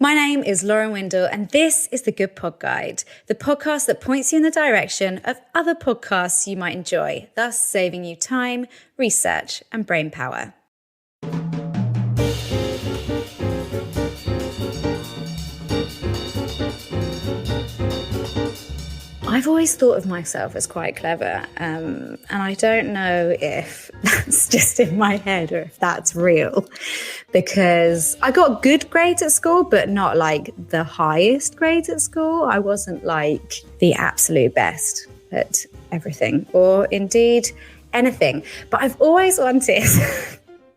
My name is Lauren Windle, and this is the Good Pod Guide, the podcast that points you in the direction of other podcasts you might enjoy, thus saving you time, research, and brain power. I've always thought of myself as quite clever, and I don't know if that's just in my head or if that's real, because I got good grades at school, but not like the highest grades at school. I wasn't like the absolute best at everything, or indeed anything. But I've always wanted,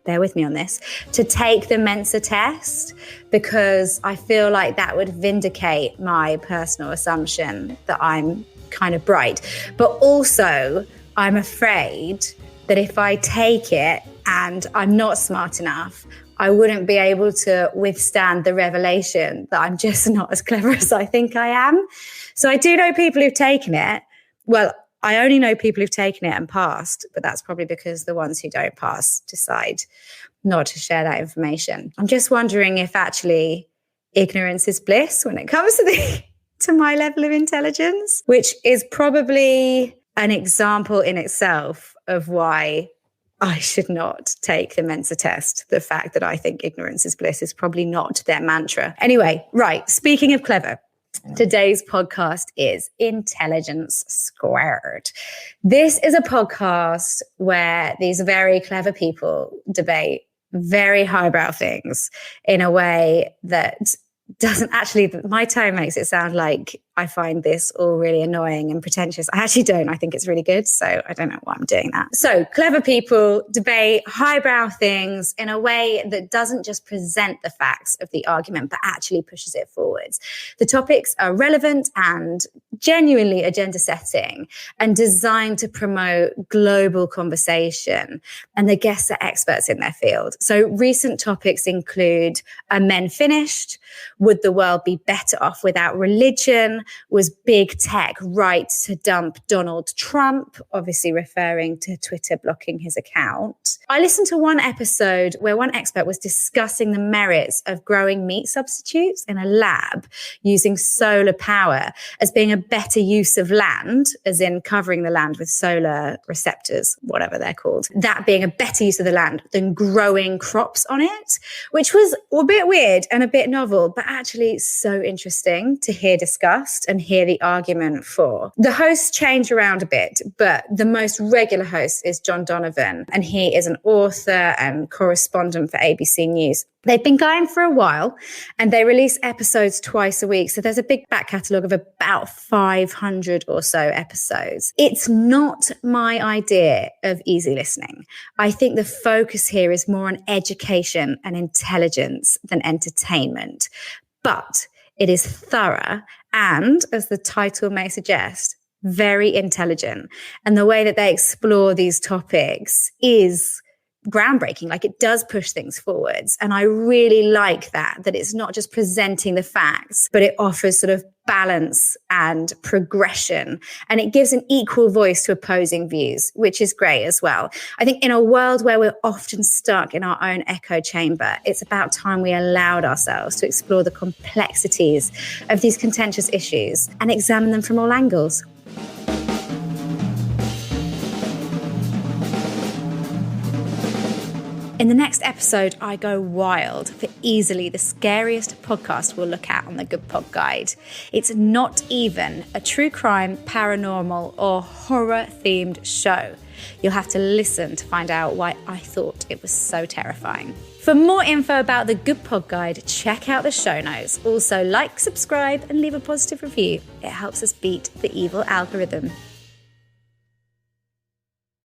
bear with me on this, to take the Mensa test, because I feel like that would vindicate my personal assumption that I'm kind of bright. But also, I'm afraid that if I take it and I'm not smart enough, I wouldn't be able to withstand the revelation that I'm just not as clever as I think I am. So I do know people who've taken it. Well, I only know people who've taken it and passed, but that's probably because the ones who don't pass decide not to share that information. I'm just wondering if actually ignorance is bliss when it comes to my level of intelligence, which is probably an example in itself of why I should not take the Mensa test. The fact that I think ignorance is bliss is probably not their mantra. Anyway, right, speaking of clever, today's podcast is Intelligence Squared. This is a podcast where these very clever people debate very highbrow things in a way that doesn't actually, my tone makes it sound like I find this all really annoying and pretentious. I actually don't. I think it's really good. So I don't know why I'm doing that. So clever people debate highbrow things in a way that doesn't just present the facts of the argument, but actually pushes it forwards. The topics are relevant and genuinely agenda setting and designed to promote global conversation. And the guests are experts in their field. So recent topics include, are men finished? Would the world be better off without religion? Was big tech right to dump Donald Trump? Obviously referring to Twitter blocking his account. I listened to one episode where one expert was discussing the merits of growing meat substitutes in a lab using solar power as being a better use of land, as in covering the land with solar receptors, whatever they're called. That being a better use of the land than growing crops on it, which was a bit weird and a bit novel, but actually so interesting to hear discussed and hear the argument for. The hosts change around a bit, but the most regular host is John Donovan, and he is an author and correspondent for ABC News. They've been going for a while and they release episodes twice a week. So there's a big back catalogue of about 500 or so episodes. It's not my idea of easy listening. I think the focus here is more on education and intelligence than entertainment. But it is thorough and, as the title may suggest, very intelligent. And the way that they explore these topics is groundbreaking. Like, it does push things forwards. And I really like that it's not just presenting the facts, but it offers sort of balance and progression. And it gives an equal voice to opposing views, which is great as well. I think in a world where we're often stuck in our own echo chamber, it's about time we allowed ourselves to explore the complexities of these contentious issues and examine them from all angles. In the next episode, I go wild for easily the scariest podcast we'll look at on the Good Pod Guide. It's not even a true crime, paranormal, or horror-themed show. You'll have to listen to find out why I thought it was so terrifying. For more info about the Good Pod Guide, check out the show notes. Also, like, subscribe, and leave a positive review. It helps us beat the evil algorithm.